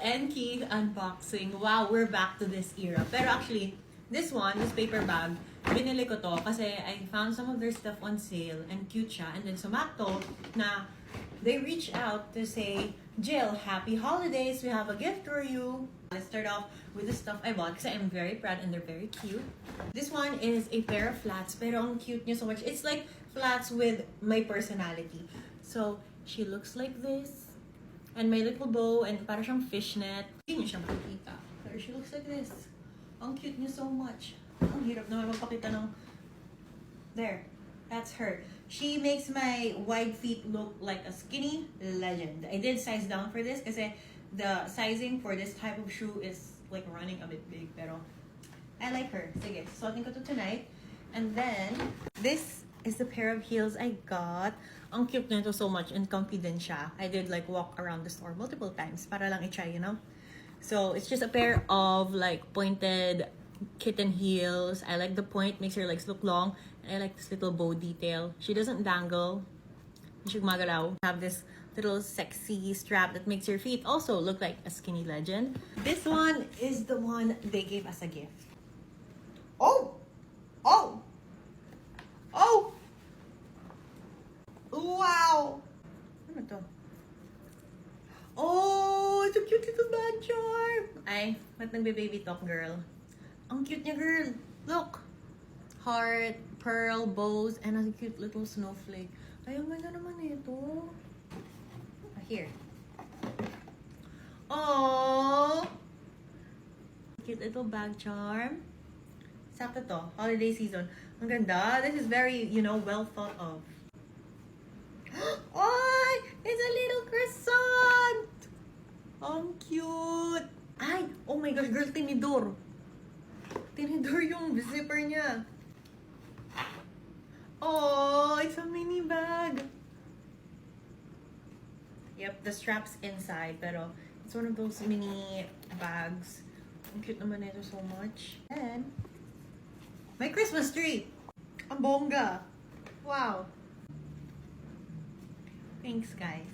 and Keith unboxing. Wow, we're back to this era. Pero actually, this paper bag, binili ko to kasi I found some of their stuff on sale and cute siya. And then sumakto na they reached out to say, Jill, happy holidays. We have a gift for you. Let's start off with the stuff I bought because I'm very proud and they're very cute. This one is a pair of flats, pero ang cute niya so much. It's like flats with my personality. So, she looks like this. And my little bow, and para siyang fishnet. Hindi niyo siya makikita. Pero she looks like this. Ang cute niya so much. Ang hirap naman magpakita ng... There. That's her. She makes my wide feet look like a skinny legend. I did size down for this kasi the sizing for this type of shoe is like running a bit big. Pero I like her. Sige, suotin ko to tonight. And then, this is the pair of heels I got. Ang cute nito so much and comfy din siya. I did like walk around the store multiple times para lang i-try, you know? So, it's just a pair of like pointed kitten heels. I like the point, makes her legs look long. And I like this little bow detail. She doesn't dangle. Hindi siya gumagalaw. Have this little sexy strap that makes your feet also look like a skinny legend. This one is the one they gave as a gift. Oh! Oh! Oh! Wow! Ano to? Oh! It's a cute little bag charm! Ay, ba't nagbe-baby talk, girl? Ang cute niya, girl! Look! Heart, pearl, bows, and a cute little snowflake. Ay, ang ganda naman ito. Here. Oh! Cute little bag charm. Sakto to. Holiday season. Ang ganda. This is very, you know, well thought of. Oh! It's a little croissant! Ang cute! Ay! Oh my gosh, girl, tinidor. Tinidor yung zipper niya. Oh! It's a mini bag. Yep, the strap's inside, pero it's one of those mini bags. Ang cute naman ito so much. And my Christmas tree! Ang bongga! Wow! Thanks, guys.